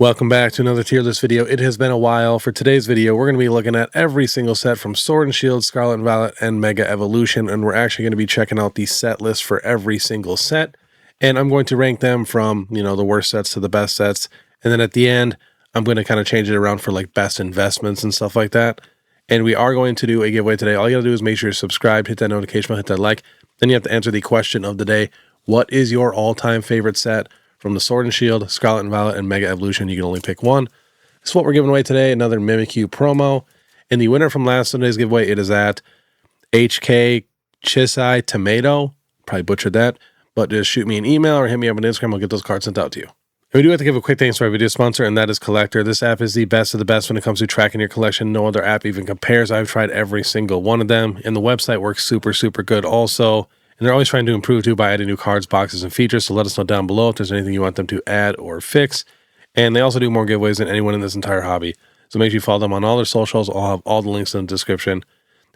Welcome back to another tier list video. It has been a while. For today's video, we're going to be looking at every single set from Sword and Shield, Scarlet and Violet, and Mega Evolution, and we're actually going to be checking out the set list for every single set, and I'm going to rank them from, the worst sets to the best sets, and then at the end, I'm going to kind of change it around for like best investments and stuff like that, and we are going to do a giveaway today. All you got to do is make sure you're subscribed, hit that notification bell, hit that like, then you have to answer the question of the day. What is your all-time favorite set from the Sword and Shield, Scarlet and Violet, and Mega Evolution? You can only pick one. This is what we're giving away today, another Mimikyu promo. And the winner from last Sunday's giveaway, it is at HK Chisai Tomato. Probably butchered that. But just shoot me an email or hit me up on Instagram. I'll get those cards sent out to you. And we do have to give a quick thanks to our video sponsor, and that is COLLECTR. This app is the best of the best when it comes to tracking your collection. No other app even compares. I've tried every single one of them, and the website works super, super good also. And they're always trying to improve too by adding new cards, boxes, and features. So let us know down below if there's anything you want them to add or fix. And they also do more giveaways than anyone in this entire hobby. So make sure you follow them on all their socials. I'll have all the links in the description.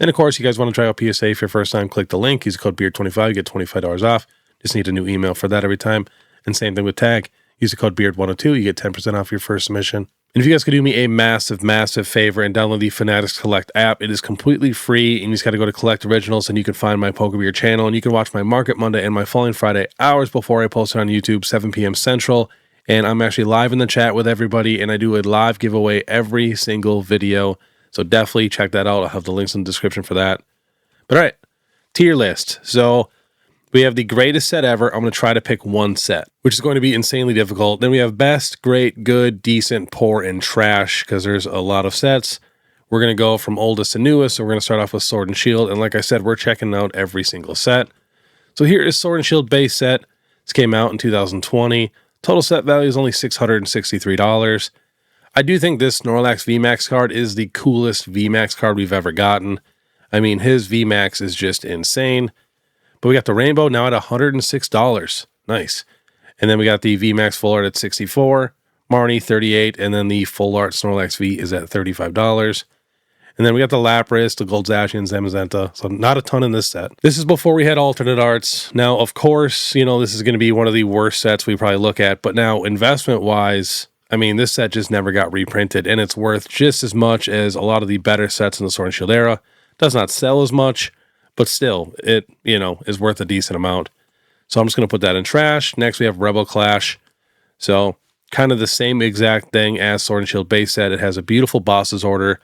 And of course, you guys want to try out PSA for your first time, click the link. Use the code BEARD25. You get $25 off. Just need a new email for that every time. And same thing with tag. Use the code BEARD102. You get 10% off your first submission. And if you guys could do me a massive, massive favor and download the Fanatics Collect app, it is completely free, and you just got to go to Collect Originals, and you can find my Pokebeard channel, and you can watch my Market Monday and my Falling Friday hours before I post it on YouTube, 7 p.m. Central, and I'm actually live in the chat with everybody, and I do a live giveaway every single video, so definitely check that out. I'll have the links in the description for that. But all right, tier list. So we have the greatest set ever. I'm going to try to pick one set, which is going to be insanely difficult. Then we have best, great, good, decent, poor, and trash, because there's a lot of sets. We're going to go from oldest to newest, so we're going to start off with Sword and Shield. And like I said, we're checking out every single set. So here is Sword and Shield base set. This came out in 2020. Total set value is only $663. I do think this Snorlax VMAX card is the coolest VMAX card we've ever gotten. I mean, his VMAX is just insane. But we got the Rainbow now at $106. Nice. And then we got the VMAX Full Art at $64, Marnie $38, and then the Full Art Snorlax V is at $35. And then we got the Lapras, the Gold Zacian, Zamazenta. So not a ton in this set. This is before we had alternate arts. Now, of course, this is going to be one of the worst sets we probably look at. But now, investment-wise, I mean, this set just never got reprinted, and it's worth just as much as a lot of the better sets in the Sword and Shield era. Does not sell as much, but still, it, is worth a decent amount. So I'm just going to put that in trash. Next, we have Rebel Clash. So kind of the same exact thing as Sword and Shield base set. It has a beautiful boss's order.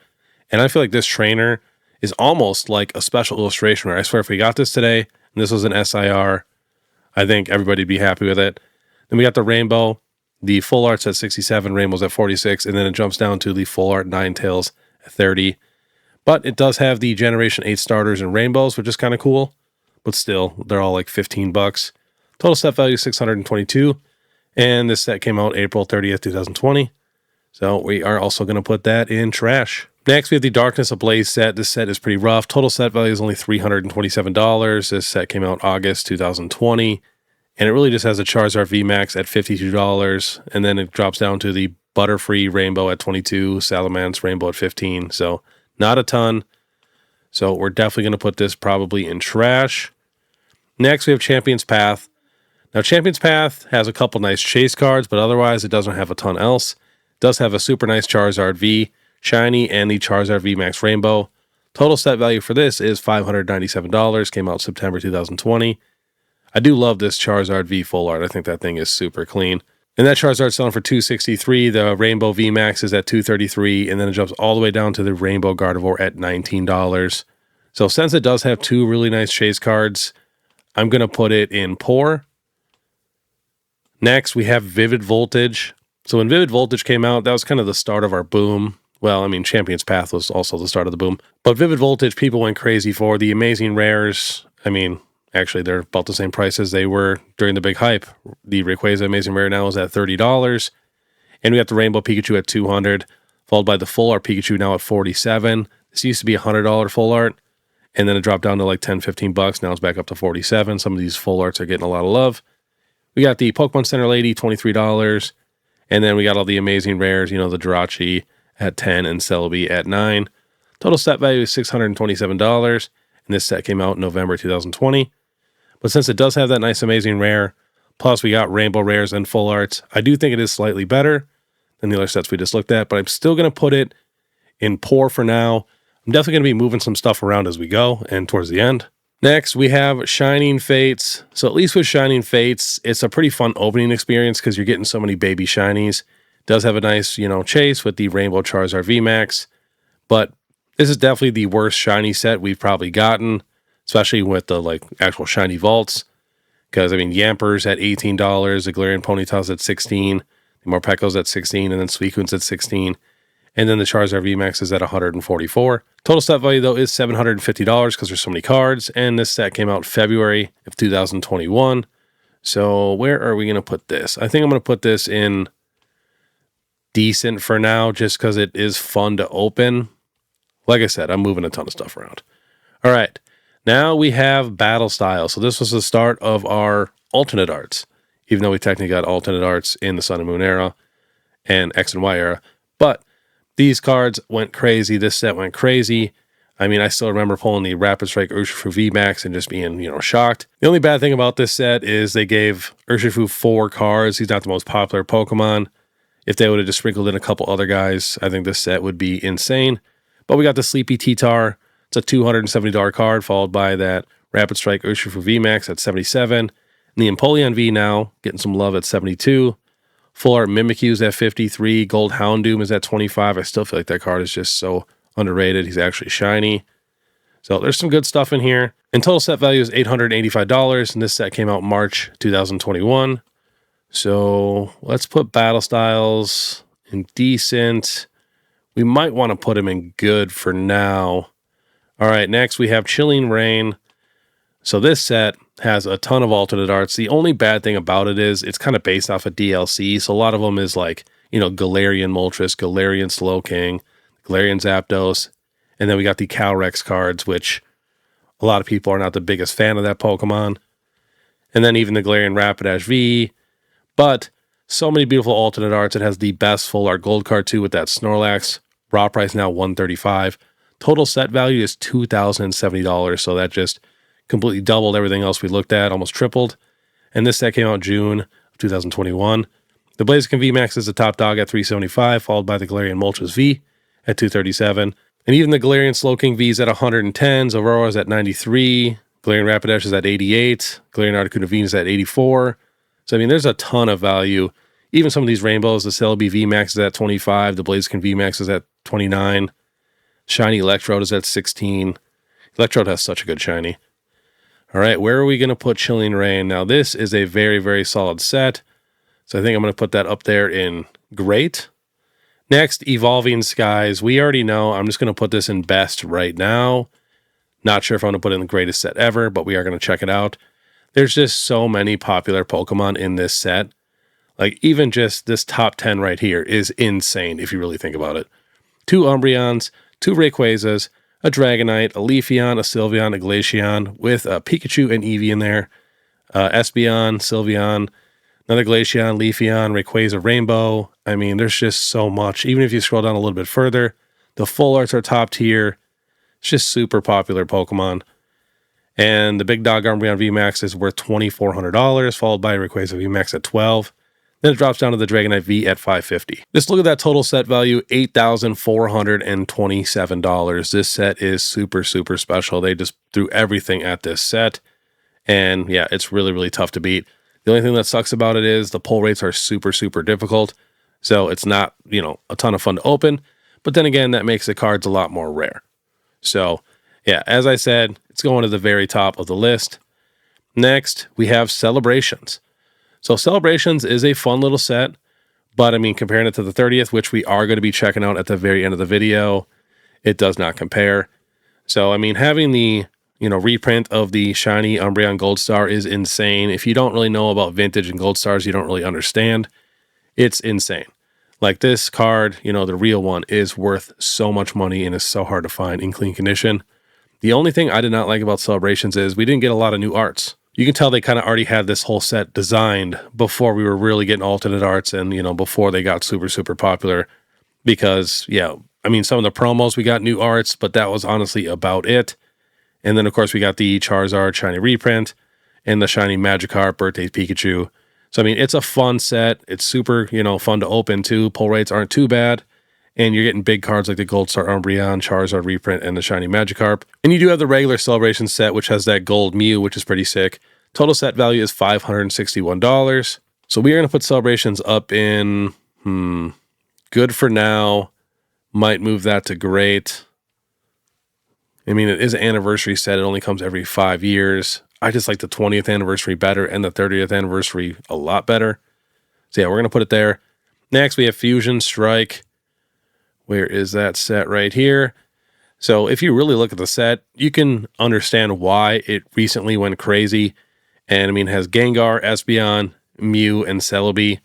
And I feel like this trainer is almost like a special illustration rare. I swear if we got this today, and this was an SIR, I think everybody'd be happy with it. Then we got the Rainbow. The Full Art's at 67, Rainbow's at 46, and then it jumps down to the Full Art Ninetales at 30. But it does have the Generation 8 starters and Rainbows, which is kind of cool. But still, they're all like $15. Total set value is $622. And this set came out April 30th, 2020. So we are also going to put that in trash. Next, we have the Darkness Ablaze set. This set is pretty rough. Total set value is only $327. This set came out August 2020. And it really just has a Charizard VMAX at $52. And then it drops down to the Butterfree Rainbow at $22. Salamence Rainbow at $15. So not a ton. So we're definitely going to put this probably in trash. Next, we have Champion's Path. Now, Champion's Path has a couple nice chase cards, but otherwise it doesn't have a ton else. It does have a super nice Charizard V, Shiny, and the Charizard VMAX Rainbow. Total set value for this is $597. Came out September 2020. I do love this Charizard V Full Art. I think that thing is super clean. And that Charizard's selling for $263. The Rainbow VMAX is at $233, and then it jumps all the way down to the Rainbow Gardevoir at $19. So since it does have two really nice chase cards, I'm going to put it in poor. Next, we have Vivid Voltage. So when Vivid Voltage came out, that was kind of the start of our boom. Well, I mean, Champion's Path was also the start of the boom. But Vivid Voltage, people went crazy for. The Amazing Rares, I mean, actually, they're about the same price as they were during the big hype. The Rayquaza Amazing Rare now is at $30. And we got the Rainbow Pikachu at $200, followed by the Full Art Pikachu now at $47. This used to be a $100 Full Art, and then it dropped down to like $10-15. Now it's back up to $47. Some of these Full Arts are getting a lot of love. We got the Pokemon Center Lady, $23. And then we got all the Amazing Rares, the Jirachi at $10 and Celebi at $9. Total set value is $627. And this set came out in November 2020. But since it does have that nice Amazing Rare, plus we got Rainbow Rares and Full Arts, I do think it is slightly better than the other sets we just looked at, but I'm still going to put it in poor for now. I'm definitely going to be moving some stuff around as we go and towards the end. Next, we have Shining Fates. So at least with Shining Fates, it's a pretty fun opening experience because you're getting so many baby shinies. It does have a nice, chase with the Rainbow Charizard VMAX, but this is definitely the worst shiny set we've probably gotten, especially with the actual shiny vaults. Because Yamper's at $18, the Galarian Ponytail's at $16, the Morpeko's at $16, and then Suicune's at $16. And then the Charizard VMAX is at $144. Total set value, though, is $750 because there's so many cards. And this set came out February of 2021. So where are we going to put this? I think I'm going to put this in decent for now, just because it is fun to open. Like I said, I'm moving a ton of stuff around. All right. Now we have Battle Style. So this was the start of our alternate arts, even though we technically got alternate arts in the Sun and Moon era and X and Y era. But these cards went crazy. This set went crazy. I still remember pulling the Rapid Strike Urshifu VMAX and just being, shocked. The only bad thing about this set is they gave Urshifu 4 cards. He's not the most popular Pokemon. If they would have just sprinkled in a couple other guys, I think this set would be insane. But we got the Sleepy T-Tar. It's a $270 card, followed by that Rapid Strike Urshifu VMAX at $77. And the Empoleon V now, getting some love at $72. Full Art Mimikyu's at $53. Gold Houndoom is at $25. I still feel like that card is just so underrated. He's actually shiny. So there's some good stuff in here. And total set value is $885. And this set came out March 2021. So let's put Battle Styles in decent. We might want to put him in good for now. All right, next we have Chilling Reign. So this set has a ton of alternate arts. The only bad thing about it is it's kind of based off of DLC. So a lot of them is Galarian Moltres, Galarian Slowking, Galarian Zapdos. And then we got the Calyrex cards, which a lot of people are not the biggest fan of that Pokemon. And then even the Galarian Rapidash V. But so many beautiful alternate arts. It has the best full art gold card too with that Snorlax. Raw price now $135. Total set value is $2,070. So that just completely doubled everything else we looked at, almost tripled. And this set came out June of 2021. The Blaziken VMAX is the top dog at $375, followed by the Galarian Moltres V at $237. And even the Galarian Slowking V is at $110, Zoroark is at $93, Galarian Rapidash is at $88, Galarian Articuno V is at $84. So there's a ton of value. Even some of these rainbows, the Celebi VMAX is at $25, the Blaziken VMAX is at $29, Shiny Electrode is at $16. Electrode has such a good shiny. All right, where are we going to put Chilling Reign? Now, this is a very, very solid set. So I think I'm going to put that up there in great. Next, Evolving Skies. We already know. I'm just going to put this in best right now. Not sure if I'm going to put it in the greatest set ever, but we are going to check it out. There's just so many popular Pokemon in this set. Even just this top 10 right here is insane if you really think about it. 2 Umbreons, 2 Rayquazas, a Dragonite, a Leafeon, a Sylveon, a Glaceon, with a Pikachu and Eevee in there. Espeon, Sylveon, another Glaceon, Leafeon, Rayquaza, Rainbow. There's just so much. Even if you scroll down a little bit further, the full arts are top tier. It's just super popular Pokemon. And the Big Dog Umbreon VMAX is worth $2,400, followed by Rayquaza VMAX at $12. Then it drops down to the Dragonite V at $550. Just look at that total set value, $8,427. This set is super, super special. They just threw everything at this set. And yeah, it's really, really tough to beat. The only thing that sucks about it is the pull rates are super, super difficult. So it's not, a ton of fun to open. But then again, that makes the cards a lot more rare. So yeah, as I said, it's going to the very top of the list. Next, we have Celebrations. So Celebrations is a fun little set, but comparing it to the 30th, which we are going to be checking out at the very end of the video, it does not compare. So, having the, reprint of the shiny Umbreon Gold Star is insane. If you don't really know about vintage and Gold Stars, you don't really understand. It's insane. This card, the real one, is worth so much money and is so hard to find in clean condition. The only thing I did not like about Celebrations is we didn't get a lot of new arts. You can tell they kind of already had this whole set designed before we were really getting alternate arts and, before they got super, super popular. Because, yeah, some of the promos, we got new arts, but that was honestly about it. And then, of course, we got the Charizard shiny reprint and the shiny Magikarp Birthday Pikachu. So, I mean, it's a fun set. It's super, fun to open too. Pull rates aren't too bad. And you're getting big cards like the Gold Star Umbreon, Charizard reprint, and the Shiny Magikarp. And you do have the regular Celebration set, which has that gold Mew, which is pretty sick. Total set value is $561. So we are going to put Celebrations up in, good for now. Might move that to great. I mean, it is an anniversary set. It only comes every 5 years. I just like the 20th anniversary better and the 30th anniversary a lot better. So yeah, we're going to put it there. Next, we have Fusion Strike. Where is that set right here? So if you really look at the set, you can understand why it recently went crazy. And I mean, it has Gengar, Espeon, Mew, and Celebi.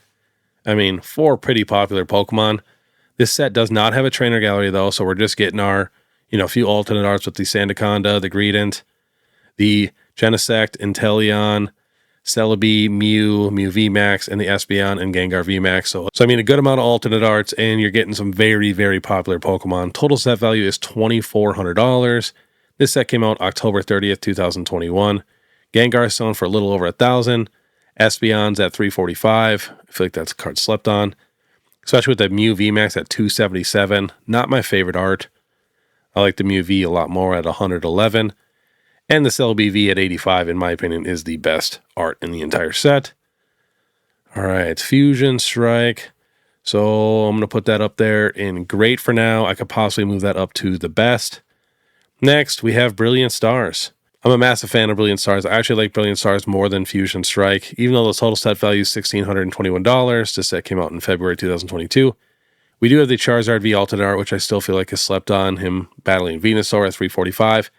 I mean, 4 pretty popular Pokemon. This set does not have a trainer gallery though, so we're just getting our, few alternate arts with the Sandaconda, the Greedent, the Genesect, Inteleon, Celebi, Mew VMAX, and the Espeon and Gengar VMAX. So I mean, a good amount of alternate arts, and you're getting some very, very popular Pokemon. Total set value is $2,400. This set came out October 30th, 2021. Gengar is selling for a little over $1,000. Espeon's at $345. I feel like that's a card slept on, especially with the Mew VMAX at $277. Not my favorite art. I like the Mew V a lot more at $111. And the Celebi V at $85, in my opinion, is the best art in the entire set. All right, Fusion Strike. So I'm going to put that up there in great for now. I could possibly move that up to the best. Next, we have Brilliant Stars. I'm a massive fan of Brilliant Stars. I actually like Brilliant Stars more than Fusion Strike. Even though the total set value is $1,621, this set came out in February 2022. We do have the Charizard V alternate art, which I still feel like is slept on, him battling Venusaur at $345.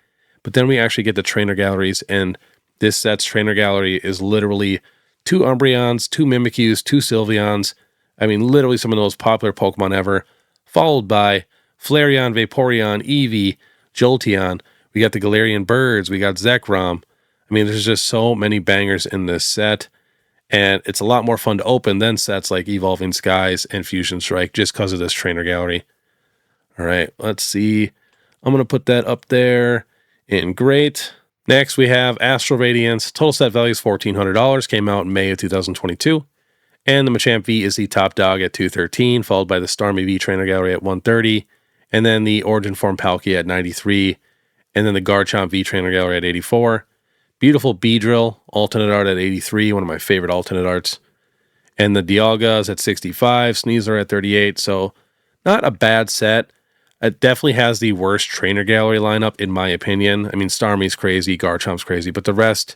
But then we actually get the trainer galleries, and this set's trainer gallery is literally 2 Umbreons, 2 Mimikyus, 2 Sylveons. I mean, literally some of the most popular Pokemon ever, followed by Flareon, Vaporeon, Eevee, Jolteon. We got the Galarian Birds. We got Zekrom. I mean, there's just so many bangers in this set, and it's a lot more fun to open than sets like Evolving Skies and Fusion Strike just because of this trainer gallery. All right, let's see. I'm going to put that up there in great. Next, we have Astral Radiance. Total set value is $1,400. Came out in May of 2022. And the Machamp V is the top dog at $213, followed by the Starmie V Trainer Gallery at $130, and then the Origin Form Palkia at $93, and then the Garchomp V Trainer Gallery at $84. Beautiful Beedrill, alternate art at $83, one of my favorite alternate arts. And the Dialga is at $65, Sneasler at $38, so not a bad set. It definitely has the worst trainer gallery lineup, in my opinion. I mean, Starmie's crazy, Garchomp's crazy, but the rest,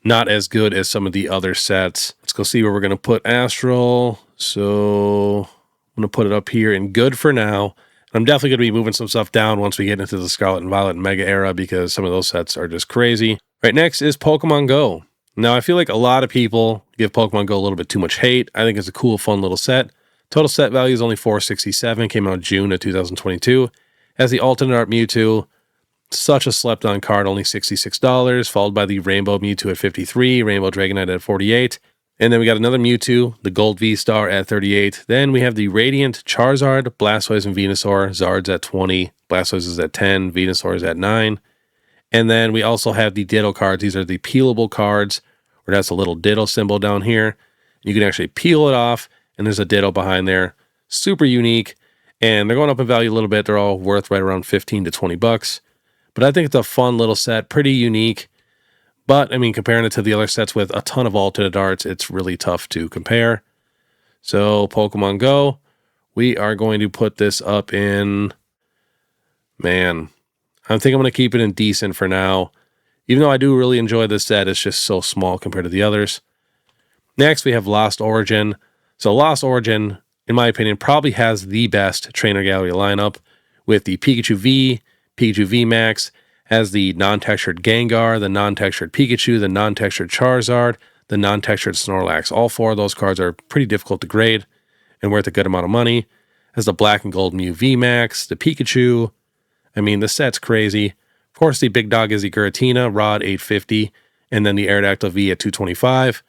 not as good as some of the other sets. Let's go see where we're going to put Astral. So I'm going to put it up here in good for now. I'm definitely going to be moving some stuff down once we get into the Scarlet and Violet and Mega era, because some of those sets are just crazy. Right, next is Pokemon Go. Now, I feel like a lot of people give Pokemon Go a little bit too much hate. I think it's a cool, fun little set. Total set value is only $467, came out June of 2022. Has the alternate art Mewtwo, such a slept-on card, only $66, followed by the Rainbow Mewtwo at $53, Rainbow Dragonite at $48, and then we got another Mewtwo, the Gold V-Star at $38. Then we have the Radiant Charizard, Blastoise, and Venusaur. Zard's at $20, Blastoise is at $10, Venusaur is at $9. And then we also have the Ditto cards. These are the peelable cards, where it has a little Ditto symbol down here. You can actually peel it off, and there's a Ditto behind there. Super unique, and they're going up in value a little bit. They're all worth right around $15 to $20. But I think it's a fun little set, pretty unique. But, I mean, comparing it to the other sets with a ton of alternate arts, it's really tough to compare. So, Pokemon Go, we are going to put this up in, man, I think I'm going to keep it in decent for now. Even though I do really enjoy this set, it's just so small compared to the others. Next, we have Lost Origin. So Lost Origin, in my opinion, probably has the best trainer gallery lineup, with the Pikachu V, Pikachu VMAX, has the non-textured Gengar, the non-textured Pikachu, the non-textured Charizard, the non-textured Snorlax. All 4 of those cards are pretty difficult to grade and worth a good amount of money. Has the Black and Gold Mew VMAX, the Pikachu. I mean, the set's crazy. Of course, the big dog is the Giratina, Rod $850, and then the Aerodactyl V at $225.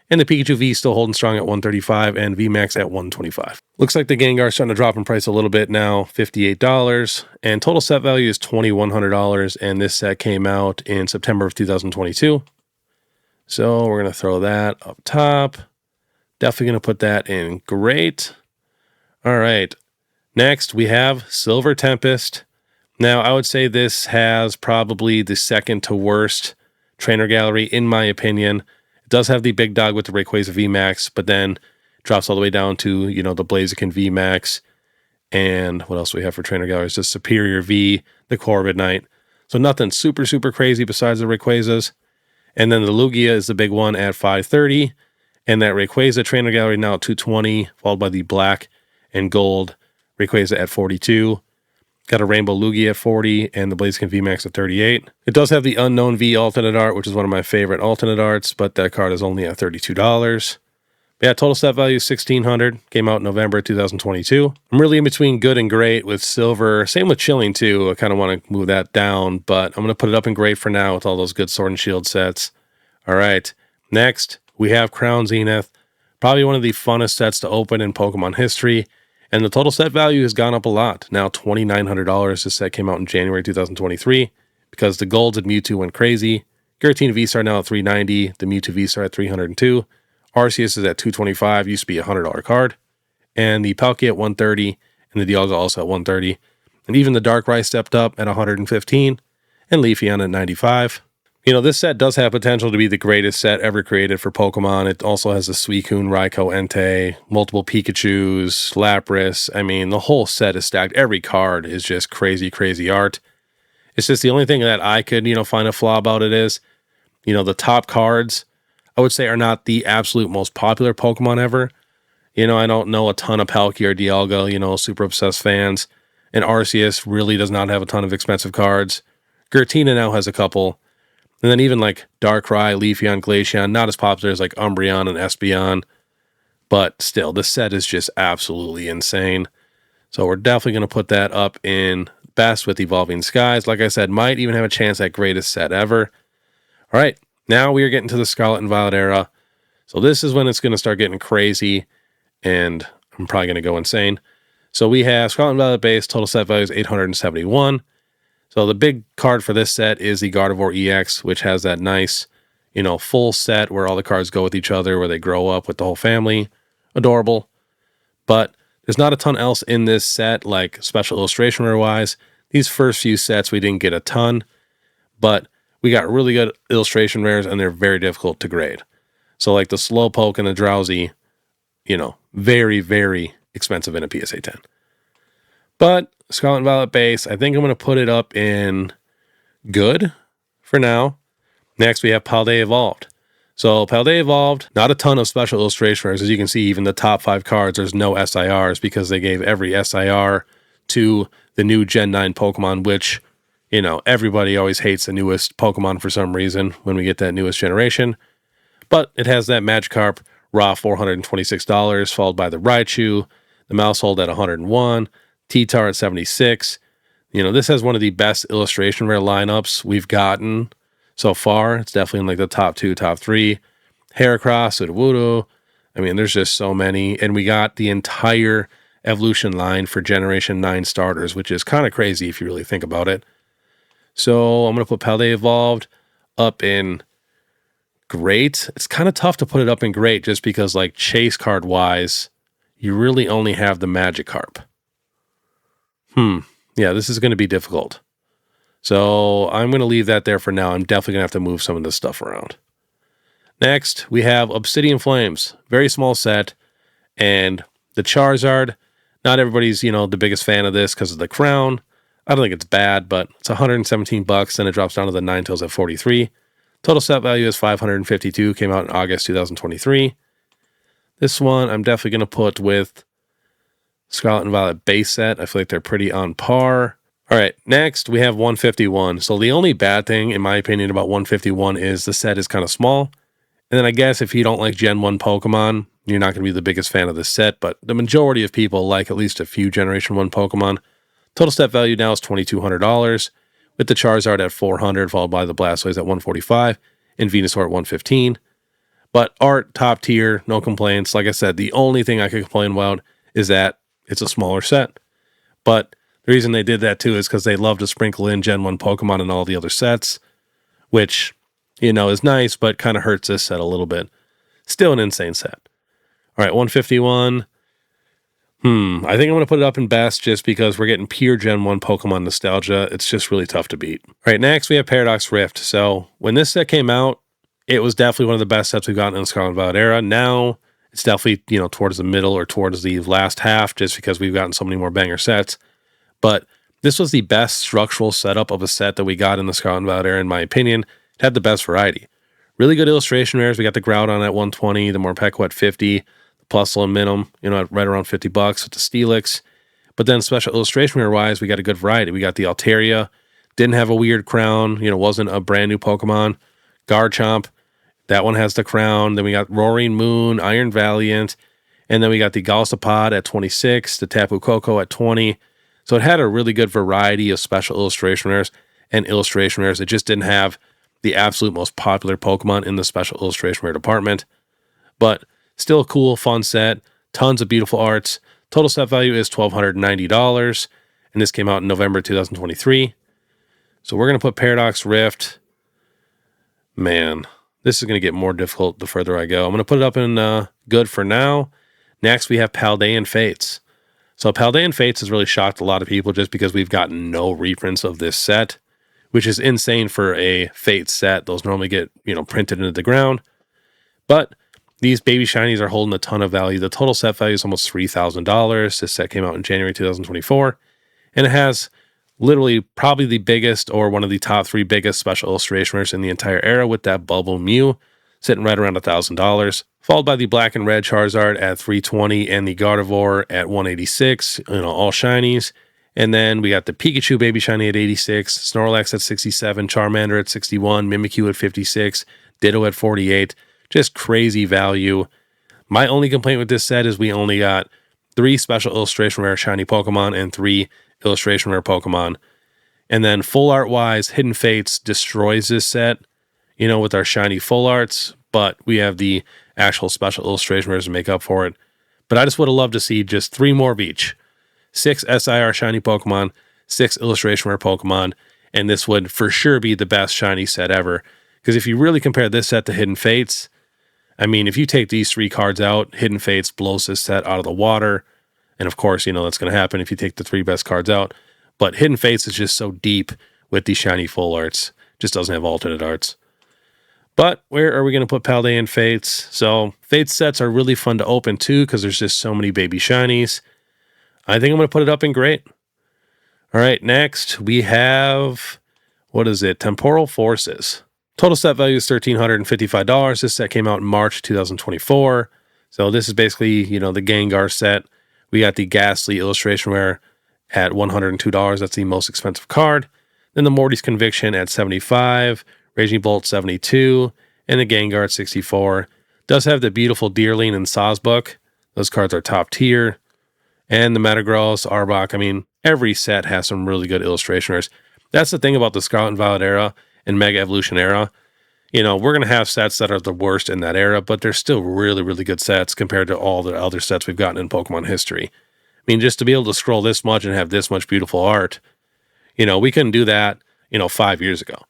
And the Pikachu V still holding strong at $135 and VMAX at $125. Looks like the Gengar is starting to drop in price a little bit now, $58. And total set value is $2,100. And this set came out in September of 2022. So we're going to throw that up top. Definitely going to put that in great. All right. Next, we have Silver Tempest. Now, I would say this has probably the second to worst trainer gallery, in my opinion. It does have the big dog with the Rayquaza VMAX, but then drops all the way down to, the Blaziken VMAX. And what else do we have for trainer galleries? The Superior V, the Corviknight Knight. So nothing super, super crazy besides the Rayquazas. And then the Lugia is the big one at 530. And that Rayquaza trainer gallery now at 220, followed by the black and gold Rayquaza at 42. Got a Rainbow Lugia at 40 and the Blaziken VMAX at 38. It does have the Unknown V alternate art, which is one of my favorite alternate arts, but that card is only at $32. Yeah, total set value is $1,600. Came out in November 2022. I'm really in between good and great with silver. Same with Chilling too. I kind of want to move that down, but I'm going to put it up in great for now with all those good Sword and Shield sets. All right, next we have Crown Zenith. Probably one of the funnest sets to open in Pokemon history. And the total set value has gone up a lot. Now $2,900. This set came out in January 2023 because the golds and Mewtwo went crazy. Giratina V-Star now at $390. The Mewtwo V-Star at $302. Arceus is at $225. Used to be a $100 card. And the Palkia at $130. And the Dialga also at $130. And even the Darkrai stepped up at $115. And Leafeon at $95. This set does have potential to be the greatest set ever created for Pokemon. It also has a Suicune, Raikou, Entei, multiple Pikachus, Lapras. I mean, the whole set is stacked. Every card is just crazy, crazy art. It's just the only thing that I could, find a flaw about it is, the top cards, I would say, are not the absolute most popular Pokemon ever. I don't know a ton of Palkia or Dialga, super obsessed fans. And Arceus really does not have a ton of expensive cards. Giratina now has a couple. And then even like Darkrai, Leafeon, Glaceon, not as popular as like Umbreon and Espeon. But still, this set is just absolutely insane. So we're definitely going to put that up in best with Evolving Skies. Like I said, might even have a chance at greatest set ever. All right, now we are getting to the Scarlet and Violet era. So this is when it's going to start getting crazy. And I'm probably going to go insane. So we have Scarlet and Violet base, total set value is $871. So the big card for this set is the Gardevoir EX, which has that nice, full set where all the cards go with each other, where they grow up with the whole family. Adorable. But there's not a ton else in this set, like special illustration rare-wise. These first few sets, we didn't get a ton, but we got really good illustration rares, and they're very difficult to grade. So like the Slowpoke and the Drowsy, very, very expensive in a PSA 10. But Scarlet and Violet base, I think I'm going to put it up in good for now. Next, we have Paldea Evolved. So Paldea Evolved, not a ton of special illustration rares. As you can see, even the top 5 cards, there's no SIRs because they gave every SIR to the new Gen 9 Pokemon, which, everybody always hates the newest Pokemon for some reason when we get that newest generation. But it has that Magikarp raw $426, followed by the Raichu, the Mousehold at $101, T-Tar at $76. This has one of the best illustration rare lineups we've gotten so far. It's definitely in like the top 2, top 3. Heracross, Sudowoodo. I mean, there's just so many. And we got the entire evolution line for Generation 9 starters, which is kind of crazy if you really think about it. So I'm going to put Paldea Evolved up in great. It's kind of tough to put it up in great just because, like, chase card wise, you really only have the Magikarp. Yeah, this is going to be difficult. So I'm going to leave that there for now. I'm definitely going to have to move some of this stuff around. Next, we have Obsidian Flames. Very small set. And the Charizard, not everybody's, the biggest fan of this because of the crown. I don't think it's bad, but it's $117. Then it drops down to the Ninetales at $43. Total set value is $552. Came out in August 2023. This one I'm definitely going to put with Scarlet and Violet base set. I feel like they're pretty on par. All right, next we have 151. So the only bad thing, in my opinion, about 151 is the set is kind of small. And then I guess if you don't like Gen 1 Pokemon, you're not going to be the biggest fan of this set, but the majority of people like at least a few Generation 1 Pokemon. Total set value now is $2,200, with the Charizard at $400, followed by the Blastoise at $145, and Venusaur at $115. But art, top tier, no complaints. Like I said, the only thing I could complain about is that it's a smaller set. But the reason they did that too is because they love to sprinkle in Gen 1 Pokemon in all the other sets, which you know, is nice, but kind of hurts this set a little bit. Still an insane set. All right, 151. I think I'm going to put it up in best just because we're getting pure Gen 1 Pokemon nostalgia. It's just really tough to beat. All right, next we have Paradox Rift. So when this set came out, it was definitely one of the best sets we've gotten in the Scarlet and Violet era. Now it's definitely, you know, towards the middle or towards the last half just because we've gotten so many more banger sets. But this was the best structural setup of a set that we got in the Scarlet and Violet era, in my opinion. It had the best variety. Really good illustration rares. We got the Groudon at 120, the Morpeko at 50, the Plusle and Minimum, you know, at right around $50 with the Steelix. But then special illustration rare wise, we got a good variety. We got the Altaria, didn't have a weird crown, you know, wasn't a brand new Pokemon. Garchomp, that one has the crown. Then we got Roaring Moon, Iron Valiant, and then we got the Golisopod at 26, the Tapu Koko at 20. So it had a really good variety of special illustration rares and illustration rares. It just didn't have the absolute most popular Pokemon in the special illustration rare department. But still a cool, fun set. Tons of beautiful arts. Total set value is $1,290. And this came out in November 2023. So we're going to put Paradox Rift. Man, this is going to get more difficult the further I go. I'm going to put it up in good for now. Next, we have Paldean Fates. So Paldean Fates has really shocked a lot of people just because we've gotten no reprints of this set, which is insane for a Fate set. Those normally get, you know, printed into the ground. But these baby shinies are holding a ton of value. The total set value is almost $3,000. This set came out in January 2024. And it has literally probably the biggest or one of the top 3 biggest special illustration rares in the entire era with that Bubble Mew sitting right around $1,000. Followed by the Black and Red Charizard at $320 and the Gardevoir at $186, you know, all shinies. And then we got the Pikachu Baby Shiny at $86, Snorlax at $67, Charmander at $61, Mimikyu at $56, Ditto at $48. Just crazy value. My only complaint with this set is we only got 3 special illustration rare shiny Pokemon and 3 illustration rare Pokemon. And then full art wise, Hidden Fates destroys this set, you know, with our shiny full arts, but we have the actual special illustration rares to make up for it. But I just would have loved to see just 3 more of each. 6 SIR shiny Pokemon, 6 illustration rare Pokemon, and this would for sure be the best shiny set ever. Because if you really compare this set to Hidden Fates, I mean, if you take these 3 cards out, Hidden Fates blows this set out of the water. And of course, you know, that's going to happen if you take the 3 best cards out. But Hidden Fates is just so deep with these shiny full arts. Just doesn't have alternate arts. But where are we going to put Paldean Fates? So Fates sets are really fun to open too because there's just so many baby shinies. I think I'm going to put it up in great. All right, next we have, what is it? Temporal Forces. Total set value is $1,355. This set came out in March 2024. So this is basically, you know, the Gengar set. We got the Ghastly illustration rare at $102. That's the most expensive card. Then the Morty's Conviction at $75. Raging Bolt 72, and the Gengar at 64. Does have the beautiful Deerling and Sawsbuck. Those cards are top tier. And the Metagross, Arbok. I mean, every set has some really good illustration rares. That's the thing about the Scarlet and Violet era and Mega Evolution era. You know, we're going to have sets that are the worst in that era, but they're still really, really good sets compared to all the other sets we've gotten in Pokemon history. I mean, just to be able to scroll this much and have this much beautiful art, you know, we couldn't do that, you know, 5 years ago.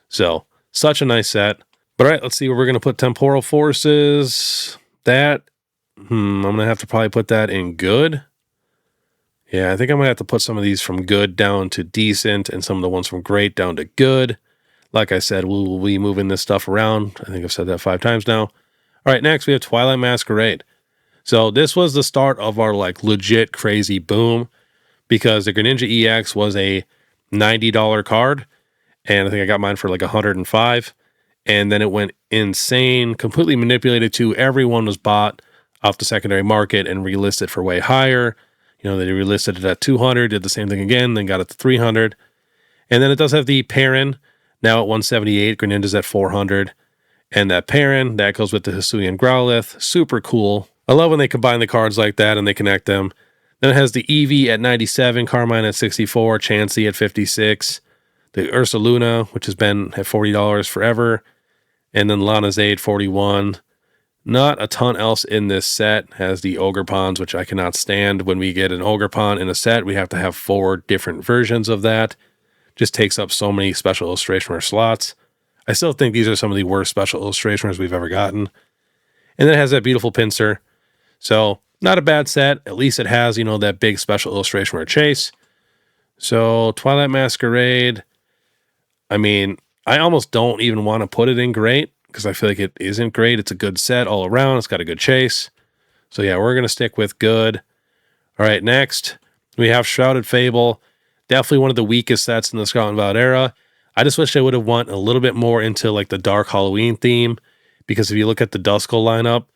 So, such a nice set. But all right, let's see where we're going to put Temporal Forces. That, I'm going to have to probably put that in good. Yeah, I think I'm going to have to put some of these from good down to decent and some of the ones from great down to good. Like I said, we'll be moving this stuff around. I think I've said that 5 times now. All right, next we have Twilight Masquerade. So this was the start of our like legit crazy boom because the Greninja EX was a $90 card. And I think I got mine for like $105. And then it went insane, completely manipulated to everyone was bought off the secondary market and relisted for way higher. You know, they relisted it at $200, did the same thing again, then got it to $300. And then it does have the Perrin, now at $178, Greninja's at $400. And that Perrin, that goes with the Hisuian Growlithe, super cool. I love when they combine the cards like that and they connect them. Then it has the Eevee at $97, Carmine at $64, Chansey at $56. The Ursaluna, which has been at $40 forever. And then Lanazade, $41. Not a ton else in this set. Has the Ogerpons, which I cannot stand. When we get an Ogerpon in a set, we have to have 4 different versions of that. Just takes up so many special illustration rare slots. I still think these are some of the worst special illustrations we've ever gotten. And then it has that beautiful pincer. So not a bad set. At least it has, you know, that big special illustration rare chase. So Twilight Masquerade, I mean, I almost don't even want to put it in great because I feel like it isn't great. It's a good set all around. It's got a good chase. So yeah, we're going to stick with good. All right, next we have Shrouded Fable. Definitely one of the weakest sets in the Scarlet and Violet era. I just wish they would have went a little bit more into like the dark Halloween theme, because if you look at the Duskull lineup,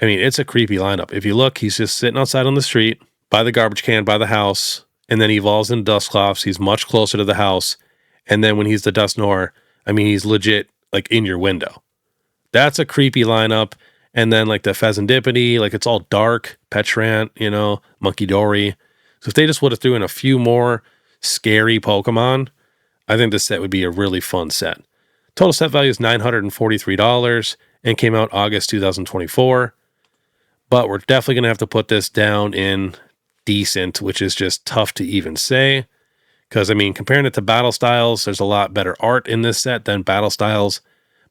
I mean, it's a creepy lineup. If you look, he's just sitting outside on the street by the garbage can by the house, and then he evolves into Dusclops. He's much closer to the house. And then when he's the Dustnor, I mean, he's legit like in your window. That's a creepy lineup. And then like the Phasandipity, like it's all dark, Petrant, you know, Monkey Dory. So if they just would have threw in a few more scary Pokemon, I think this set would be a really fun set. Total set value is $943 and came out August 2024. But we're definitely going to have to put this down in decent, which is just tough to even say. Because, I mean, comparing it to Battle Styles, there's a lot better art in this set than Battle Styles.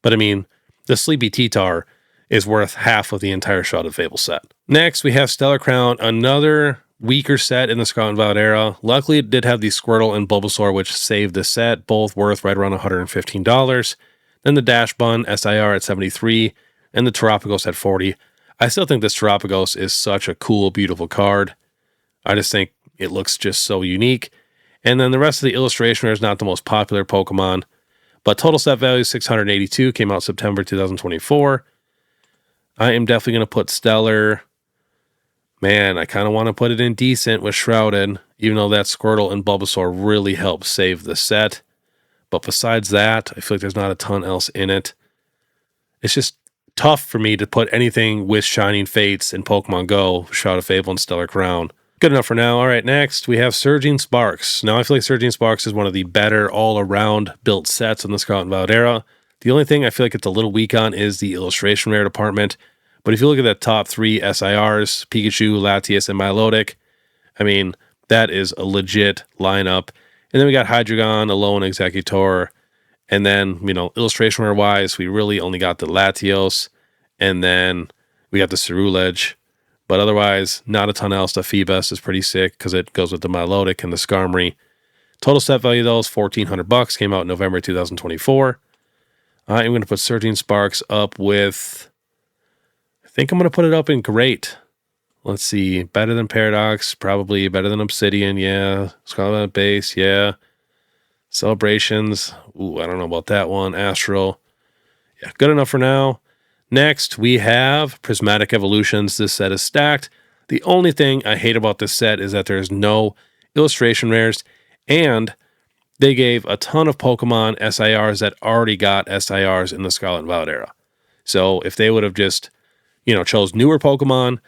But, I mean, the Sleepy T-Tar is worth half of the entire Shrouded Fable set. Next, we have Stellar Crown, another weaker set in the Scarlet and Violet era. Luckily, it did have the Squirtle and Bulbasaur, which saved the set, both worth right around $115. Then the Dash Bun SIR at $73, and the Terapagos at $40. I still think this Terapagos is such a cool, beautiful card. I just think it looks just so unique. And then the rest of the illustration is not the most popular Pokemon, but total set value $682, came out September 2024. I am definitely going to put Stellar. Man, I kind of want to put it in decent with Shrouded, even though that Squirtle and Bulbasaur really helped save the set. But besides that, I feel like there's not a ton else in it. It's just tough for me to put anything with Shining Fates and Pokemon Go, Shrouded Fable, and Stellar Crown. Good enough for now. All right, next we have Surging Sparks. Now I feel like Surging Sparks is one of the better all-around built sets in the Scarlet and Violet era. The only thing I feel like it's a little weak on is the illustration rare department. But if you look at the top three SIRs, Pikachu, Latias, and Milotic, I mean, that is a legit lineup. And then we got Hydreigon, Alolan Executor, and then, you know, illustration rare wise, we really only got the Latios, and then we got the Cerulege. But otherwise, not a ton else. The Phoebus is pretty sick because it goes with the Milotic and the Skarmory. Total set value, though, is $1,400. Came out in November 2024. I'm going to put Surging Sparks up with... I think I'm going to put it up in great. Let's see. Better than Paradox. Probably better than Obsidian. Yeah. Scarlet Base. Yeah. Celebrations. Ooh, I don't know about that one. Astral. Yeah, good enough for now. Next, we have Prismatic Evolutions. This set is stacked. The only thing I hate about this set is that there's no illustration rares, and they gave a ton of Pokemon SIRs that already got SIRs in the Scarlet and Violet era. So if they would have just, you know, chose newer Pokemon,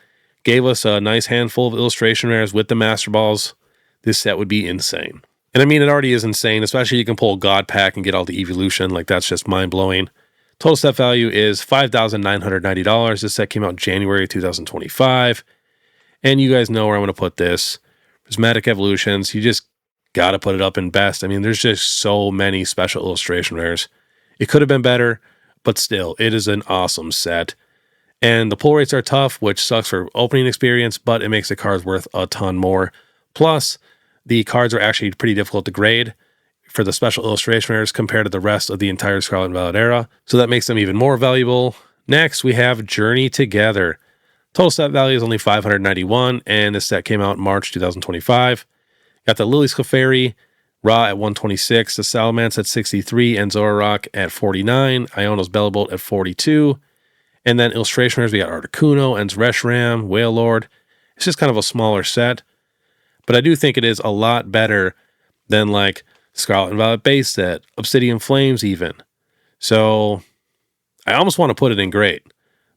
gave us a nice handful of illustration rares with the Master Balls, this set would be insane. And I mean, it already is insane, especially you can pull God Pack and get all the evolution. Like, that's just mind-blowing. Total set value is $5,990. This set came out in January 2025. And you guys know where I'm going to put this. Prismatic Evolutions, you just got to put it up in best. I mean, there's just so many special illustration rares. It could have been better, but still, it is an awesome set. And the pull rates are tough, which sucks for opening experience, but it makes the cards worth a ton more. Plus, the cards are actually pretty difficult to grade for the special illustration rares compared to the rest of the entire Scarlet and Violet era. So that makes them even more valuable. Next, we have Journey Together. Total set value is only $591, and this set came out in March 2025. Got the Lily's Clefairy, Ra at $126, the Salamence at $63, and Zoroark at $49, Iono's Bellbolt at $42. And then illustration rares, we got Articuno, and Reshiram, Wailord. It's just kind of a smaller set, but I do think it is a lot better than like Scarlet and Violet base set, Obsidian Flames even. So I almost want to put it in great,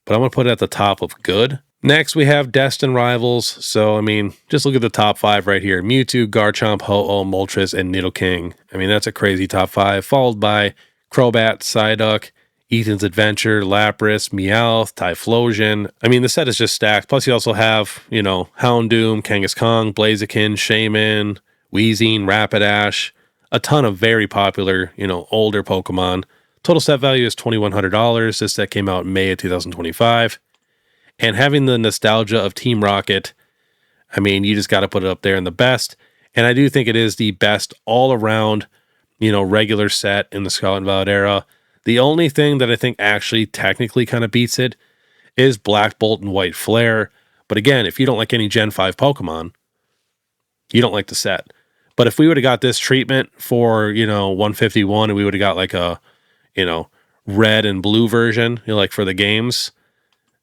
but I'm going to put it at the top of good. Next, we have Destined Rivals. So, I mean, just look at the top five right here. Mewtwo, Garchomp, Ho-Oh, Moltres, and Nidoking. I mean, that's a crazy top five, followed by Crobat, Psyduck, Ethan's Adventure, Lapras, Meowth, Typhlosion. I mean, the set is just stacked. Plus, you also have, you know, Houndoom, Kangaskhan, Blaziken, Shaman, Weezing, Rapidash, a ton of very popular, you know, older Pokemon. Total set value is $2,100. This set came out in May of 2025. And having the nostalgia of Team Rocket, I mean, you just got to put it up there in the best. And I do think it is the best all-around, regular set in the Scarlet and Violet era. The only thing that I think actually technically kind of beats it is Black Bolt and White Flare. But again, if you don't like any Gen 5 Pokemon, you don't like the set. But if we would have got this treatment for, 151 and we would have got like a, red and blue version, like for the games,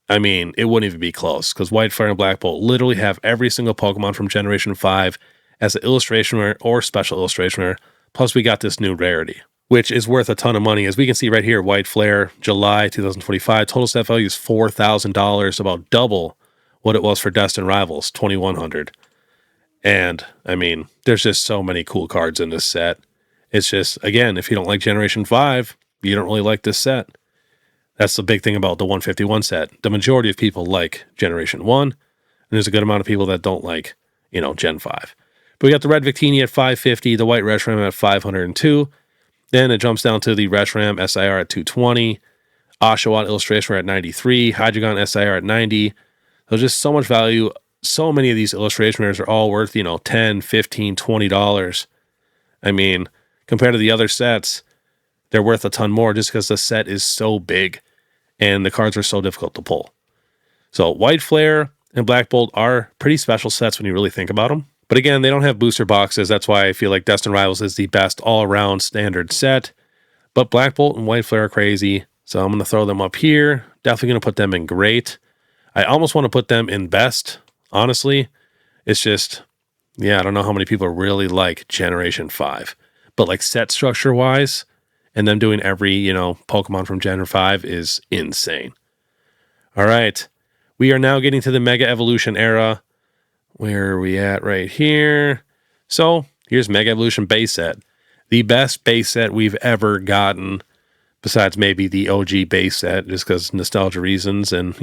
I mean, it wouldn't even be close because White Flare and Black Bolt literally have every single Pokemon from Generation 5 as an illustration rare or special illustration rare. Plus, we got this new rarity, which is worth a ton of money. As we can see right here, White Flare, July 2025, total set value is $4,000, about double what it was for Destined Rivals, $2,100. And, I mean, there's just so many cool cards in this set. It's just, again, if you don't like Generation 5, you don't really like this set. That's the big thing about the 151 set. The majority of people like Generation 1, and there's a good amount of people that don't like, Gen 5. But we got the Red Victini at $550, the White Reshiram at $502. Then it jumps down to the Reshiram SIR at $220, Oshawott Illustration at $93, Hydreigon SIR at $90. There's just so much value. So many of these illustration rares are all worth, $10, $15, $20. I mean, compared to the other sets, they're worth a ton more just because the set is so big and the cards are so difficult to pull. So White Flare and Black Bolt are pretty special sets when you really think about them. But again, they don't have booster boxes. That's why I feel like Destined Rivals is the best all-around standard set. But Black Bolt and White Flare are crazy. So I'm going to throw them up here. Definitely going to put them in great. I almost want to put them in best, honestly. It's just, I don't know how many people really like Generation 5. But like set structure-wise, and them doing every, Pokemon from Gen 5 is insane. All right. We are now getting to the Mega Evolution era. Where are we at right here? So here's Mega Evolution base set. The best base set we've ever gotten, besides maybe the OG base set, just because nostalgia reasons and,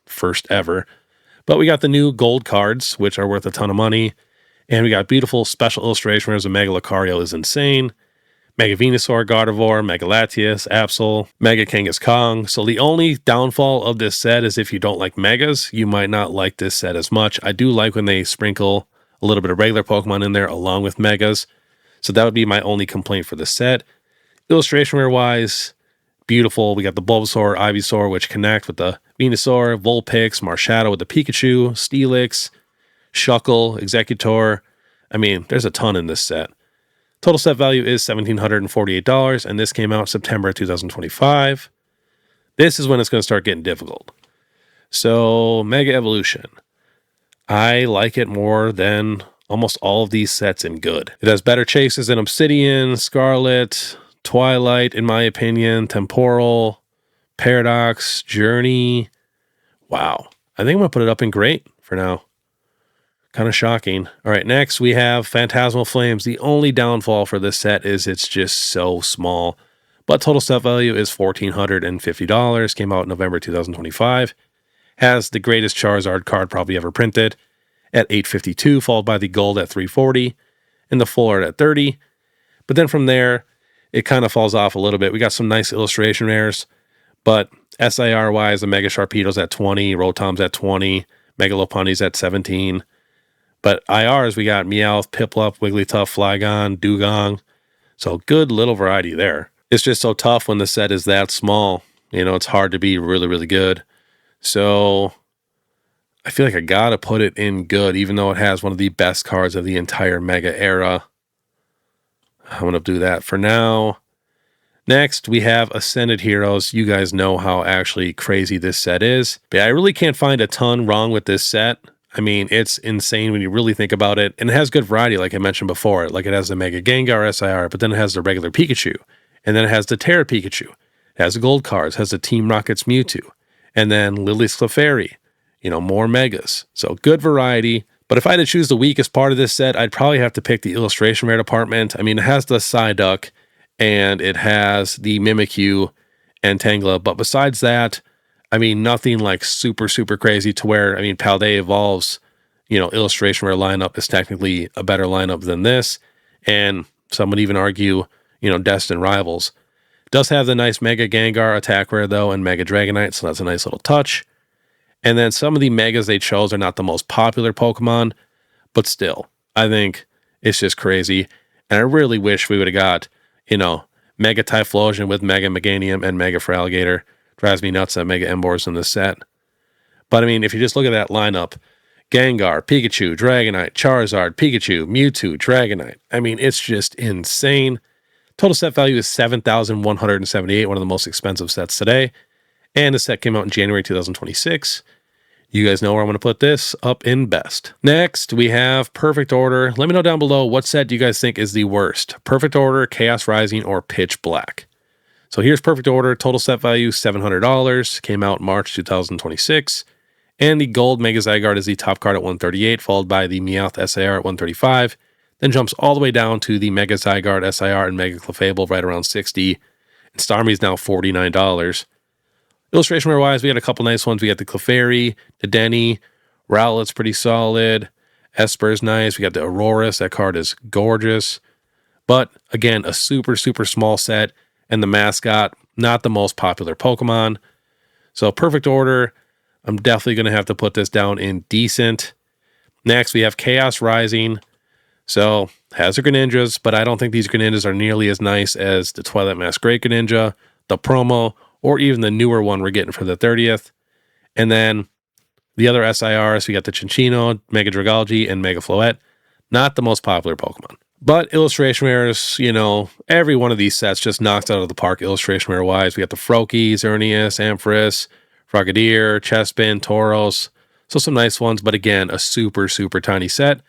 first ever. But we got the new gold cards, which are worth a ton of money. And we got beautiful special illustration rares. The Mega Lucario is insane. Mega Venusaur, Gardevoir, Mega Latias, Absol, Mega Kangaskong. So the only downfall of this set is if you don't like Megas, you might not like this set as much. I do like when they sprinkle a little bit of regular Pokemon in there along with Megas. So that would be my only complaint for the set. Illustration rare wise, beautiful. We got the Bulbasaur, Ivysaur, which connect with the Venusaur, Vulpix, Marshadow with the Pikachu, Steelix, Shuckle, Executor. I mean, there's a ton in this set. Total set value is $1,748, and this came out September 2025. This is when it's going to start getting difficult. So, Mega Evolution. I like it more than almost all of these sets in good. It has better chases than Obsidian, Scarlet, Twilight, in my opinion, Temporal, Paradox, Journey. Wow. I think I'm going to put it up in great for now. Kind of shocking. All right, next we have Phantasmal Flames. The only downfall for this set is it's just so small. But total set value is $1,450. Came out in November 2025. Has the greatest Charizard card probably ever printed at $852, followed by the gold at $340 and the full art at $30. But then from there, it kind of falls off a little bit. We got some nice illustration rares, but SIR-wise, the Mega Sharpedo's at $20, Rotom's at $20, Mega Lopunny's at $17. But IRs, we got Meowth, Piplup, Wigglytuff, Flygon, Dugong. So good little variety there. It's just so tough when the set is that small. It's hard to be really, really good. So I feel like I got to put it in good, even though it has one of the best cards of the entire Mega era. I'm going to do that for now. Next, we have Ascended Heroes. You guys know how actually crazy this set is. But I really can't find a ton wrong with this set. I mean, it's insane when you really think about it. And it has good variety, like I mentioned before. Like it has the Mega Gengar SIR, but then it has the regular Pikachu. And then it has the Terra Pikachu. It has the gold cards, has the Team Rocket's Mewtwo. And then Lily's Clefairy. More Megas. So good variety. But if I had to choose the weakest part of this set, I'd probably have to pick the illustration rare department. I mean, it has the Psyduck and it has the Mimikyu and Tangela. But besides that, I mean, nothing like super, super crazy to where, Paldea Evolves, illustration rare lineup is technically a better lineup than this. And some would even argue, Destined Rivals Does have the nice Mega Gengar attack rare though, and Mega Dragonite, so that's a nice little touch. And then some of the Megas they chose are not the most popular Pokemon, but still, I think it's just crazy. And I really wish we would have got, Mega Typhlosion with Mega Meganium and Mega Feraligatr. Drives me nuts that Mega Emboar's in this set. But I mean, if you just look at that lineup, Gengar, Pikachu, Dragonite, Charizard, Pikachu, Mewtwo, Dragonite. I mean, it's just insane. Total set value is $7,178, one of the most expensive sets today. And the set came out in January 2026. You guys know where I'm going to put this, up in best. Next, we have Perfect Order. Let me know down below what set do you guys think is the worst. Perfect Order, Chaos Rising, or Pitch Black. So here's Perfect Order. Total set value, $700. Came out March 2026. And the Gold Mega Zygarde is the top card at 138, followed by the Meowth SIR at 135. Then jumps all the way down to the Mega Zygarde SIR and Mega Clefable right around 60. And Starmie is now $49. Illustration rare wise, we got a couple nice ones. We got the Clefairy, the Denny, Rowlet's pretty solid. Esper's nice. We got the Aurorus. That card is gorgeous. But again, a super, super small set. And the mascot, not the most popular Pokemon. So Perfect Order, I'm definitely going to have to put this down in decent. Next, we have Chaos Rising. So has the Greninjas, but I don't think these Greninjas are nearly as nice as the Twilight Mask Great Greninja, the promo, or even the newer one we're getting for the 30th. And then the other SIRs, we got the Chinchino, Mega Dragalge, and Mega Floette. Not the most popular Pokemon. But illustration rares, every one of these sets just knocks out of the park illustration rare wise. We got the Froakie, Xerneas, Ampharis, Frogadier, Chespin, Tauros. So some nice ones, but again, a super, super tiny set.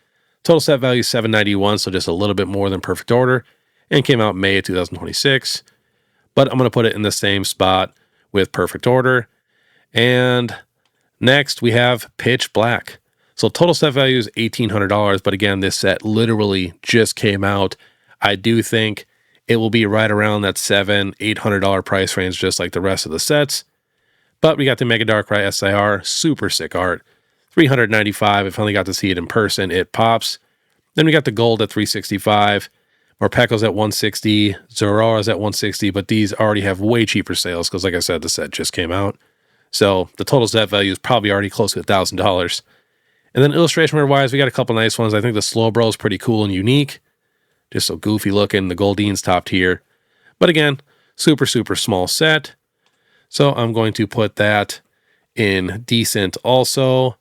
Total set value $791, so just a little bit more than Perfect Order. And came out May of 2026. But I'm going to put it in the same spot with Perfect Order. And next we have Pitch Black. So total set value is $1,800, but again, this set literally just came out. I do think it will be right around that $700-800 price range, just like the rest of the sets. But we got the Mega Darkrai SIR, super sick art. $395. I finally got to see it in person. It pops. Then we got the Gold at $365. Morpeko's at $160, Zorora's at $160, but these already have way cheaper sales because, like I said, the set just came out. So the total set value is probably already close to $1,000. And then illustration rare-wise, we got a couple nice ones. I think the Slowbro is pretty cool and unique. Just so goofy looking. The Goldine's top tier. But again, super, super small set. So I'm going to put that in decent also.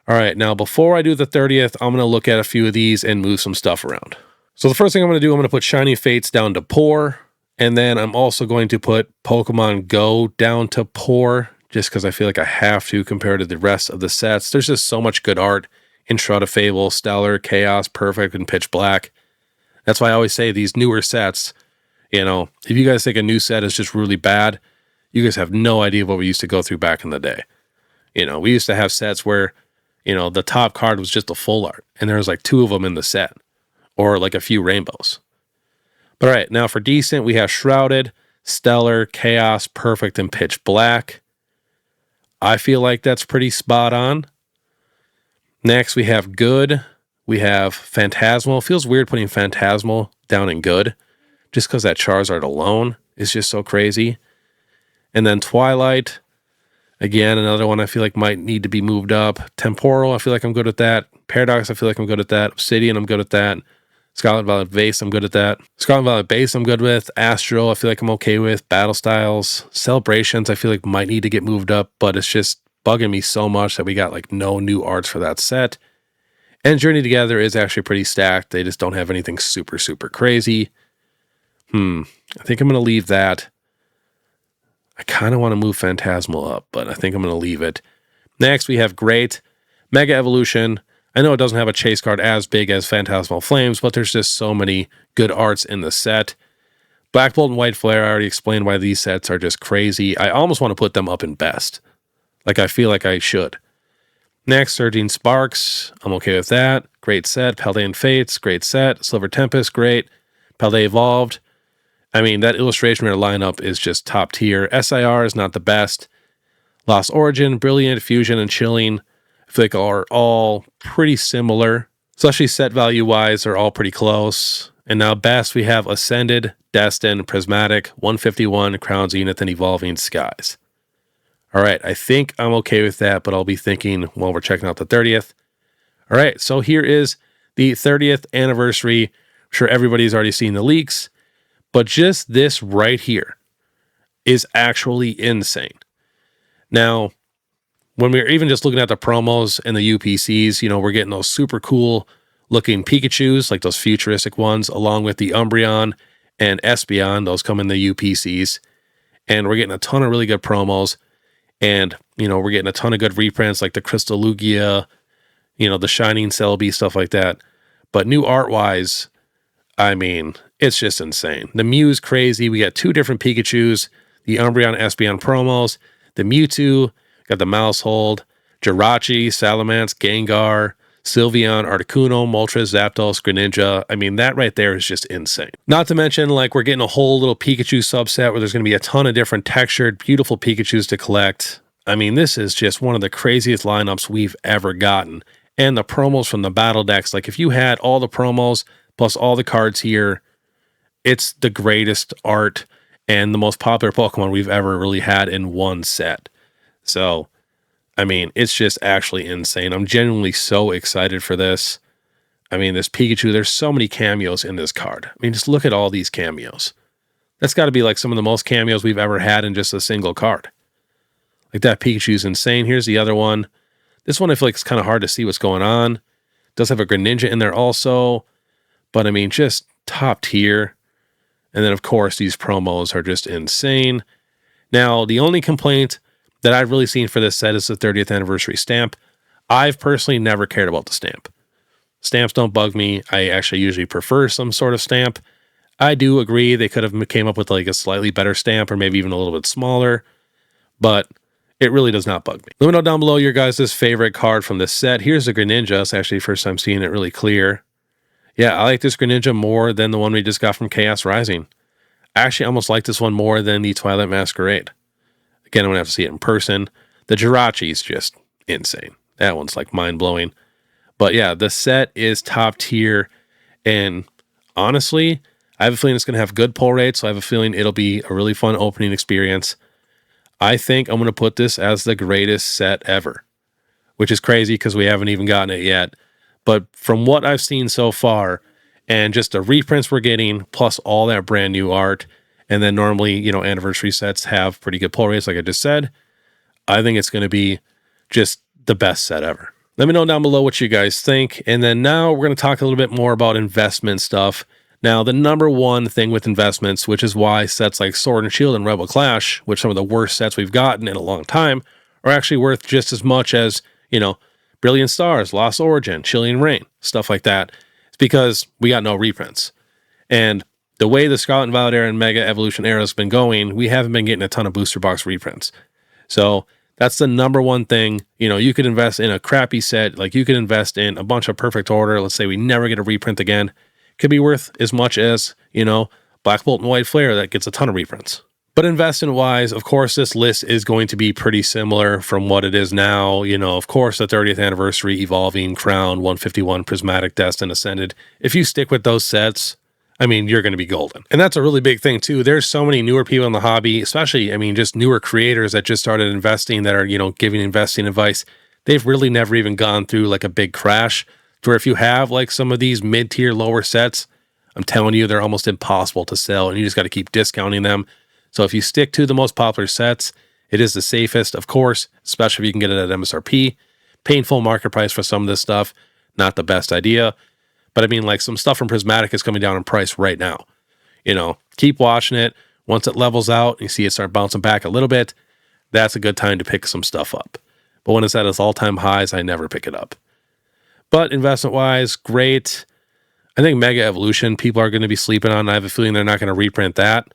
All right, now before I do the 30th, I'm going to look at a few of these and move some stuff around. So the first thing I'm going to do, I'm going to put Shiny Fates down to poor. And then I'm also going to put Pokemon Go down to poor, just because I feel like I have to compare to the rest of the sets. There's just so much good art in Shroud of Fable, Stellar, Chaos, Perfect, and Pitch Black. That's why I always say these newer sets, if you guys think a new set is just really bad, you guys have no idea what we used to go through back in the day. We used to have sets where, the top card was just a full art, and there was like 2 of them in the set. Or like a few rainbows. But all right, now for decent, we have Shrouded, Stellar, Chaos, Perfect, and Pitch Black. I feel like that's pretty spot on. Next, we have Good. We have Phantasmal. Feels weird putting Phantasmal down in Good, just because that Charizard alone is just so crazy. And then Twilight. Again, another one I feel like might need to be moved up. Temporal, I feel like I'm good at that. Paradox, I feel like I'm good at that. Obsidian, I'm good at that. Scarlet Violet Vase, I'm good at that. Scarlet Violet Base, I'm good with. Astro, I feel like I'm okay with. Battle Styles. Celebrations, I feel like might need to get moved up, but it's just bugging me so much that we got like no new arts for that set. And Journey Together is actually pretty stacked. They just don't have anything super, super crazy. I think I'm going to leave that. I kind of want to move Phantasmal up, but I think I'm going to leave it. Next, we have Great. Mega Evolution. I know it doesn't have a chase card as big as Phantasmal Flames, but there's just so many good arts in the set. Black Bolt and White Flare, I already explained why these sets are just crazy. I almost want to put them up in best. Like, I feel like I should. Next, Surging Sparks. I'm okay with that. Great set. Paldean Fates, great set. Silver Tempest, great. Paldea Evolved. I mean, that illustration rare lineup is just top tier. SIR is not the best. Lost Origin, Brilliant, Fusion, and Chilling, I feel like are all pretty similar. Especially set value-wise, they're all pretty close. And now best, we have Ascended, Destined, Prismatic, 151, Crown Zenith, and Evolving Skies. All right, I think I'm okay with that, but I'll be thinking while we're checking out the 30th. All right, so here is the 30th anniversary. I'm sure everybody's already seen the leaks, but just this right here is actually insane. Now, when we're even just looking at the promos and the UPCs, you know, we're getting those super cool looking Pikachus, like those futuristic ones, along with the Umbreon and Espeon. Those come in the UPCs. And we're getting a ton of really good promos. And, you know, we're getting a ton of good reprints like the Crystal Lugia, you know, the Shining Celebi, stuff like that. But new art-wise, I mean, it's just insane. The Mew's crazy. We got 2 different Pikachus, the Umbreon Espeon promos, the Mewtwo, got the Mousehold, Jirachi, Salamence, Gengar, Sylveon, Articuno, Moltres, Zapdos, Greninja. I mean, that right there is just insane. Not to mention, like, we're getting a whole little Pikachu subset where there's going to be a ton of different textured, beautiful Pikachus to collect. I mean, this is just one of the craziest lineups we've ever gotten. And the promos from the battle decks, like if you had all the promos plus all the cards here, it's the greatest art and the most popular Pokemon we've ever really had in one set. So, I mean, it's just actually insane. I'm genuinely so excited for this. I mean, this Pikachu, there's so many cameos in this card. I mean, just look at all these cameos. That's got to be like some of the most cameos we've ever had in just a single card. Like that Pikachu's insane. Here's the other one. This one I feel like it's kind of hard to see what's going on. It does have a Greninja in there also. But I mean, just top tier. And then, of course, these promos are just insane. Now, the only complaint that I've really seen for this set is the 30th anniversary stamp. I've personally never cared about the stamp. Stamps don't bug me. I actually usually prefer some sort of stamp. I do agree they could have came up with like a slightly better stamp or maybe even a little bit smaller, but it really does not bug me. Let me know down below your guys' favorite card from this set. Here's the Greninja. It's actually the first time seeing it really clear. Yeah, I like this Greninja more than the one we just got from Chaos Rising. I actually almost like this one more than the Twilight Masquerade. Again, I'm going to have to see it in person. The Jirachi is just insane. That one's like mind-blowing. But yeah, the set is top tier. And honestly, I have a feeling it's going to have good pull rates. So I have a feeling it'll be a really fun opening experience. I think I'm going to put this as the greatest set ever, which is crazy because we haven't even gotten it yet. But from what I've seen so far, and just the reprints we're getting, plus all that brand new art, and then normally, you know, anniversary sets have pretty good pull rates, like I just said, I think it's going to be just the best set ever. Let me know down below what you guys think. And then now we're going to talk a little bit more about investment stuff. Now, the number one thing with investments, which is why sets like Sword and Shield and Rebel Clash, which some of the worst sets we've gotten in a long time, are actually worth just as much as, you know, Brilliant Stars, Lost Origin, Chilean Rain, stuff like that. It's because we got no reprints. And the way the Scarlet and Violet era and Mega Evolution era has been going, we haven't been getting a ton of booster box reprints. So that's the number one thing. You know, you could invest in a crappy set, like you could invest in a bunch of Perfect Order. Let's say we never get a reprint again. Could be worth as much as, you know, Black Bolt and White Flare that gets a ton of reprints. But investment-wise, of course, this list is going to be pretty similar from what it is now. You know, of course, the 30th anniversary, Evolving, Crown, 151, Prismatic, Destined, Ascended. If you stick with those sets, I mean, you're going to be golden. And that's a really big thing, too. There's so many newer people in the hobby, especially, I mean, just newer creators that just started investing that are, you know, giving investing advice. They've really never even gone through like a big crash to where if you have like some of these mid-tier lower sets, I'm telling you, they're almost impossible to sell and you just got to keep discounting them. So if you stick to the most popular sets, it is the safest, of course, especially if you can get it at MSRP. Paying full market price for some of this stuff, not the best idea. But I mean, like some stuff from Prismatic is coming down in price right now. You know, keep watching it. Once it levels out, you see it start bouncing back a little bit, that's a good time to pick some stuff up. But when it's at its all-time highs, I never pick it up. But investment-wise, great. I think Mega Evolution, people are going to be sleeping on. I have a feeling they're not going to reprint that.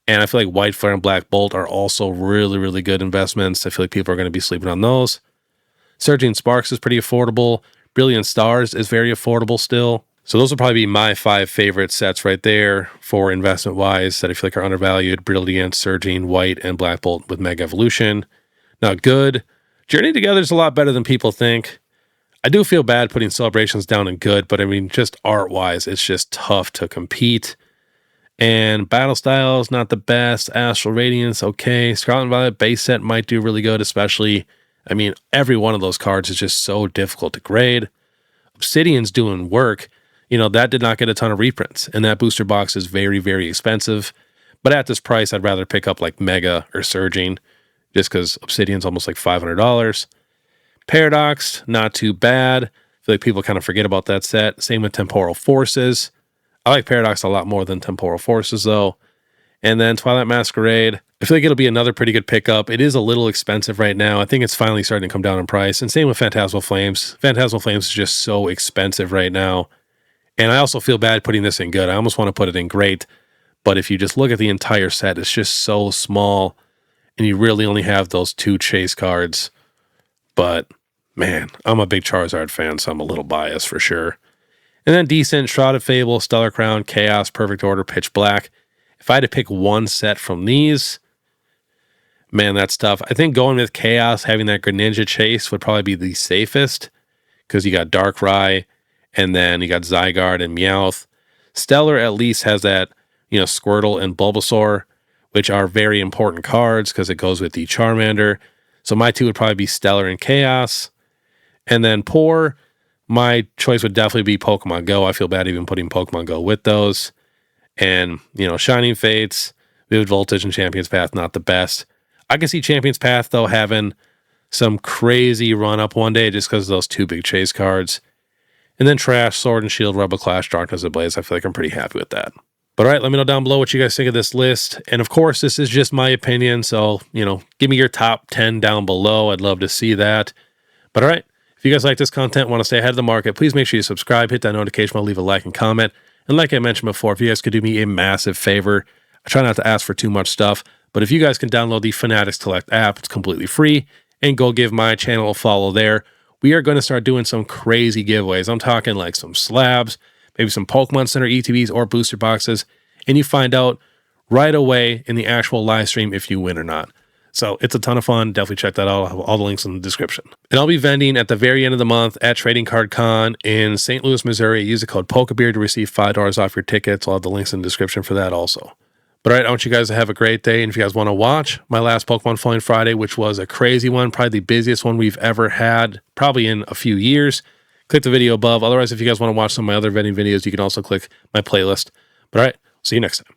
And I feel like White Flare and Black Bolt are also really, really good investments. I feel like people are going to be sleeping on those. Surging Sparks is pretty affordable. Brilliant Stars is very affordable still. So those will probably be my 5 favorite sets right there for investment-wise that I feel like are undervalued. Brilliant, Surging, White, and Black Bolt with Mega Evolution. Now, good. Journey Together is a lot better than people think. I do feel bad putting Celebrations down in good, but I mean, just art-wise, it's just tough to compete. And Battle Styles, not the best. Astral Radiance, okay. Scarlet and Violet base set might do really good, especially, I mean, every one of those cards is just so difficult to grade. Obsidian's doing work. You know, that did not get a ton of reprints, and that booster box is very, very expensive. But at this price, I'd rather pick up like Mega or Surging, just because Obsidian's almost like $500. Paradox, not too bad. I feel like people kind of forget about that set. Same with Temporal Forces. I like Paradox a lot more than Temporal Forces, though. And then Twilight Masquerade. I feel like it'll be another pretty good pickup. It is a little expensive right now. I think it's finally starting to come down in price. And same with Phantasmal Flames. Phantasmal Flames is just so expensive right now. And I also feel bad putting this in good. I almost want to put it in great. But if you just look at the entire set, it's just so small. And you really only have those 2 chase cards. But, man, I'm a big Charizard fan, so I'm a little biased for sure. And then decent, Shrouded Fable, Stellar Crown, Chaos, Perfect Order, Pitch Black. If I had to pick one set from these, man, that's tough. I think going with Chaos, having that Greninja Chase would probably be the safest, because you got Darkrai, and then you got Zygarde and Meowth. Stellar at least has that, you know, Squirtle and Bulbasaur, which are very important cards because it goes with the Charmander. So my 2 would probably be Stellar and Chaos. And then Poor, my choice would definitely be Pokemon Go. I feel bad even putting Pokemon Go with those. And, you know, Shining Fates, Vivid Voltage, and Champion's Path, not the best. I can see Champion's Path, though, having some crazy run-up one day just because of those 2 big chase cards. And then Trash, Sword and Shield, Rebel Clash, Darkness Ablaze. I feel like I'm pretty happy with that. But all right, let me know down below what you guys think of this list. And of course, this is just my opinion. So, you know, give me your top 10 down below. I'd love to see that. But all right, if you guys like this content, want to stay ahead of the market, please make sure you subscribe, hit that notification bell, leave a like and comment. And like I mentioned before, if you guys could do me a massive favor, I try not to ask for too much stuff, but if you guys can download the Fanatics Collect app, it's completely free, and go give my channel a follow there. We are going to start doing some crazy giveaways. I'm talking like some slabs, maybe some Pokemon Center ETBs or booster boxes, and you find out right away in the actual live stream if you win or not. So it's a ton of fun. Definitely check that out. I'll have all the links in the description. And I'll be vending at the very end of the month at Trading Card Con in St. Louis, Missouri. Use the code POKEBEER to receive $5 off your tickets. I'll have the links in the description for that also. But all right, I want you guys to have a great day. And if you guys want to watch my last Pokemon Flying Friday, which was a crazy one, probably the busiest one we've ever had, probably in a few years, click the video above. Otherwise, if you guys want to watch some of my other vending videos, you can also click my playlist. But all right, see you next time.